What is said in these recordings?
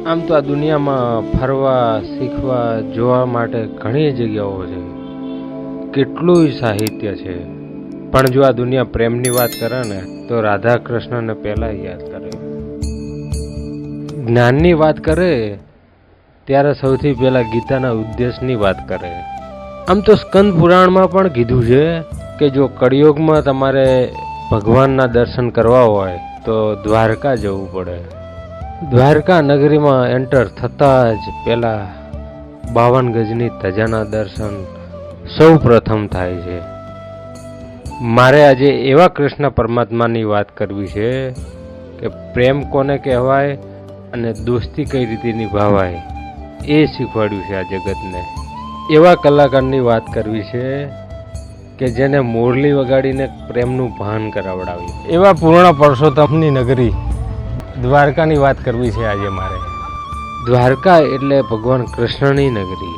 આમ તો આ દુનિયામાં ફરવા શીખવા જોવા માટે ઘણી જગ્યાઓ છે, કેટલું સાહિત્ય છે, પણ જો આ દુનિયા પ્રેમની વાત કરે ને તો રાધા કૃષ્ણને પહેલા યાદ કરે. જ્ઞાનની વાત કરે ત્યારે સૌથી પહેલા ગીતાના ઉદ્દેશની વાત કરે. આમ તો સ્કંદ પુરાણમાં પણ કીધું છે કે જો કળિયુગમાં તમારે ભગવાનના દર્શન કરવા હોય તો દ્વારકા જવું પડે. દ્વારકા નગરીમાં એન્ટર થતાં જ પહેલા 52 ગજની ધજાના દર્શન સૌ પ્રથમ થાય છે. મારે આજે એવા કૃષ્ણ પરમાત્માની વાત કરવી છે કે પ્રેમ કોને કહેવાય અને દોસ્તી કઈ રીતે નિભાવાય એ શીખવાડ્યું છે આ જગતને. એવા કલાકારની વાત કરવી છે કે જેને મોરલી વગાડીને પ્રેમનું ભાન કરાવડાવ્યું. એવા પૂર્ણ પુરુષોત્તમની નગરી દ્વારકાની વાત કરવી છે આજે મારે. દ્વારકા એટલે ભગવાન કૃષ્ણની નગરી,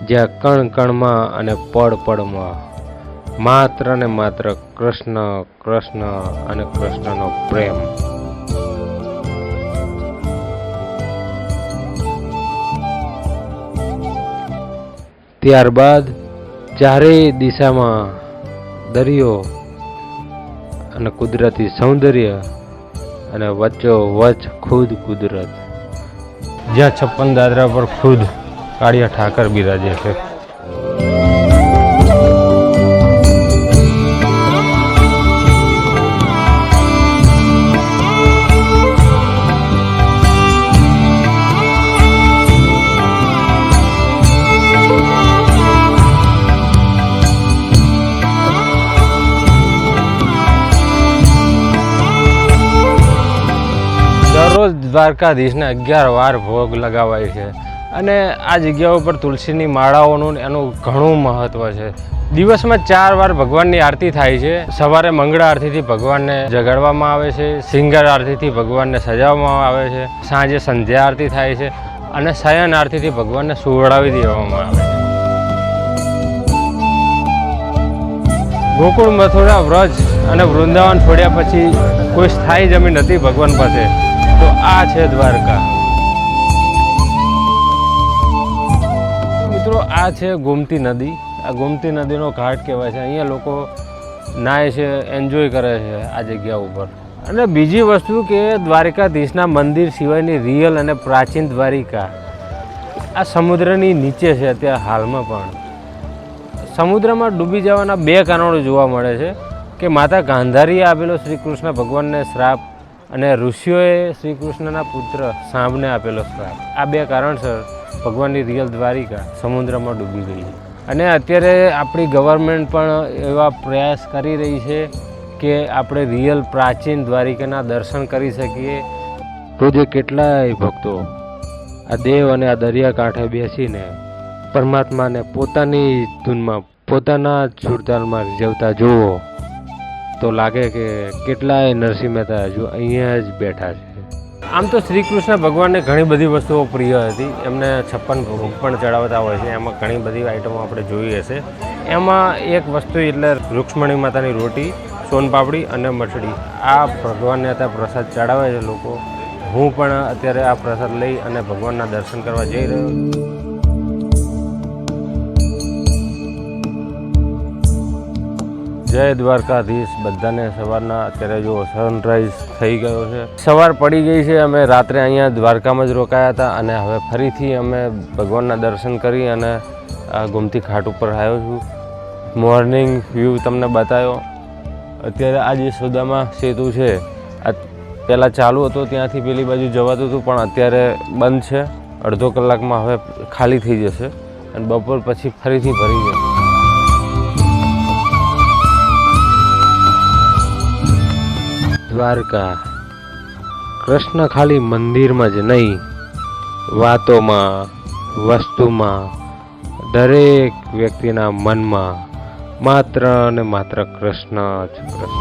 જ્યાં કણ કણમાં અને પળ પળમાં માત્ર ને માત્ર કૃષ્ણ કૃષ્ણ અને કૃષ્ણનો પ્રેમ. ત્યારબાદ ચારેય દિશામાં દરિયો અને કુદરતી સૌંદર્ય અને વચ્ચોવચ ખુદ કુદરત, જ્યાં 56 દાદરા પર ખુદ કાળિયા ઠાકર બિરાજે છે. દરરોજ દ્વારકાધીશને 11 વાર ભોગ લગાવાય છે અને આ જગ્યા ઉપર તુલસીની માળાઓનું એનું ઘણું મહત્વ છે. દિવસમાં 4 વાર ભગવાનની આરતી થાય છે. સવારે મંગળા આરતીથી ભગવાનને જગાડવામાં આવે છે, શૃંગાર આરતીથી ભગવાનને સજાવવામાં આવે છે, સાંજે સંધ્યા આરતી થાય છે અને શયન આરતીથી ભગવાનને સુવડાવી દેવામાં આવે છે. ગોકુળ, મથુરા, વ્રજ અને વૃંદાવન છોડ્યા પછી કોઈ સ્થાયી જમીન નથી ભગવાન પાસે, તો આ છે દ્વારકા. મિત્રો, આ છે ગોમતી નદી. આ ગોમતી નદીનો ઘાટ કહેવાય છે. અહીંયા લોકો નાય છે, એન્જોય કરે છે આ જગ્યા ઉપર. અને બીજી વસ્તુ કે દ્વારકાધીશના મંદિર સિવાયની રિયલ અને પ્રાચીન દ્વારિકા આ સમુદ્રની નીચે છે. અત્યારે હાલમાં પણ સમુદ્રમાં ડૂબી જવાના 2 કારણો જોવા મળે છે કે માતા ગાંધારીએ આપેલો શ્રી કૃષ્ણ ભગવાનને શ્રાપ અને ઋષિઓએ શ્રી કૃષ્ણના પુત્ર સાંભને આપેલો શ્રાપ. આ 2 કારણસર ભગવાનની રિયલ દ્વારિકા સમુદ્રમાં ડૂબી ગઈ. અને અત્યારે આપણી ગવર્મેન્ટ પણ એવા પ્રયાસ કરી રહી છે કે આપણે રિયલ પ્રાચીન દ્વારિકાના દર્શન કરી શકીએ. રોજે કેટલાય ભક્તો આ દેવ અને આ દરિયાકાંઠે બેસીને પરમાત્માને પોતાની ધૂનમાં પોતાના સુરતાલમાં રીઝવતા જુઓ તો લાગે કે કેટલાય નરસિંહ મહેતા હજુ અહીંયા જ બેઠા છે. આમ તો શ્રી કૃષ્ણ ભગવાનને ઘણી બધી વસ્તુઓ પ્રિય હતી. એમને 56 ભોગ પણ ચડાવતા હોય છે. એમાં ઘણી બધી આઈટમો આપણે જોઈ હશે. એમાં એક વસ્તુ એટલે રૂક્ષ્મણી માતાની રોટી, સોનપાપડી અને મઠડી. આ ભગવાનને અત્યારે પ્રસાદ ચડાવે છે લોકો. હું પણ અત્યારે આ પ્રસાદ લઈ અને ભગવાનના દર્શન કરવા જઈ રહ્યો છું. જય દ્વારકાધીશ બધાને. સવારના અત્યારે જો સનરાઈઝ થઈ ગયો છે, સવાર પડી ગઈ છે. અમે રાત્રે અહીંયા દ્વારકામાં જ રોકાયા હતા અને હવે ફરીથી અમે ભગવાનના દર્શન કરી અને આ ગોમતી ઘાટ ઉપર આવ્યો છું. મોર્નિંગ વ્યૂ તમને બતાવ્યો. અત્યારે આ જે સુદામા સેતુ છે આ પહેલાં ચાલુ હતો, ત્યાંથી પેલી બાજુ જવાતું હતું પણ અત્યારે બંધ છે. અડધો કલાકમાં હવે ખાલી થઈ જશે અને બપોર પછી ફરીથી ભરી જશે. દ્વારકા કૃષ્ણ ખાલી મંદિરમાં જ નહીં, વાતોમાં, વસ્તુમાં, દરેક વ્યક્તિના મનમાં માત્ર ને માત્ર કૃષ્ણ જ કૃષ્ણ.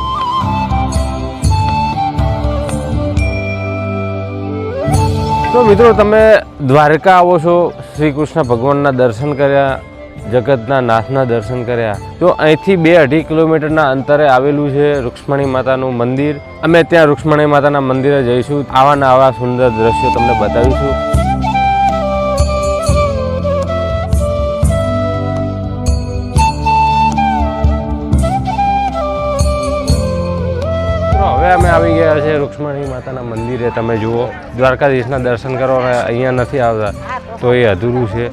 તો મિત્રો, તમે દ્વારકા આવો છો, શ્રી કૃષ્ણ ભગવાનના દર્શન કર્યા, જગતના નાથના દર્શન કર્યા. તો અહીંથી 2-2.5 કિલોમીટરના અંતરે આવેલું છે રૂક્ષ્મણી માતાનું મંદિર. અમે ત્યાં રૂક્ષ્મણી માતાના મંદિરે જઈશું. આવા ને આવા સુંદર દ્રશ્યો તમને બતાવીશું. હવે અમે આવી ગયા છે રૂક્ષ્મણી માતાના મંદિરે. તમે જુઓ, દ્વારકાધીશના દર્શન કરવા અહીંયા નથી આવતા તો એ અધૂરું છે.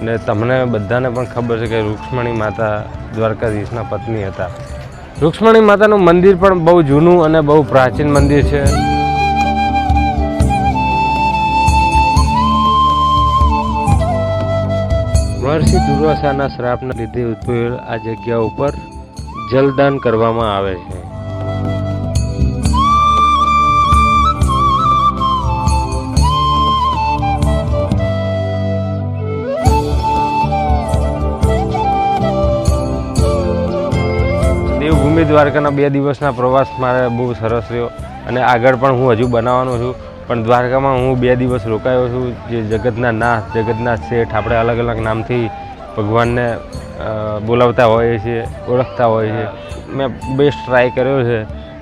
ને તમને બધાને પણ ખબર છે કે રૂક્ષ્મણી માતા દ્વારકાધીશના પત્ની હતા. રૂક્ષ્મણી માતાનું મંદિર પણ બહુ જૂનું અને બહુ પ્રાચીન મંદિર છે. મહર્ષિ દુર્વાસાના શ્રાપના લીધે ઉદ્ભવેલ આ જગ્યા ઉપર જલદાન કરવામાં આવે છે. દેવભૂમિ દ્વારકાના 2 દિવસના પ્રવાસ મારે બહુ સરસ રહ્યો અને આગળ પણ હું હજુ બનાવવાનો છું. પણ દ્વારકામાં હું 2 દિવસ રોકાયો છું. જે જગતના નાથ, જગતના શેઠ, આપણે અલગ અલગ નામથી ભગવાનને બોલાવતા હોઈએ છીએ, ઓળખતા હોઈએ છીએ. મેં બેસ્ટ ટ્રાય કર્યો છે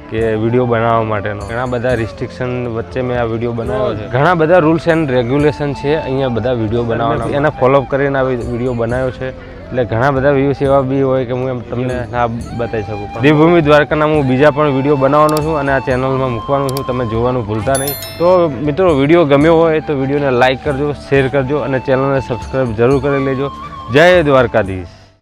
કે વિડીયો બનાવવા માટેનો. ઘણા બધા રિસ્ટ્રિક્શન વચ્ચે મેં આ વિડીયો બનાવ્યો છે. ઘણા બધા રૂલ્સ એન્ડ રેગ્યુલેશન છે અહીંયા બધા વિડીયો બનાવવાના. એને ફોલોઅપ કરીને આ વિડીયો બનાવ્યો છે. એટલે ઘણા બધા વ્યૂઝ એવા બી હોય કે હું એમ તમને ના બતાવી શકું. દેવભૂમિ દ્વારકાના હું બીજા પણ વિડીયો બનાવવાનો છું અને આ ચેનલમાં મૂકવાનું છું. તમે જોવાનું ભૂલતા નહીં. તો મિત્રો, વિડીયો ગમ્યો હોય તો વિડીયોને લાઇક કરજો, શેર કરજો અને ચેનલને સબસ્ક્રાઈબ જરૂર કરી લેજો. જય દ્વારકાધીશ.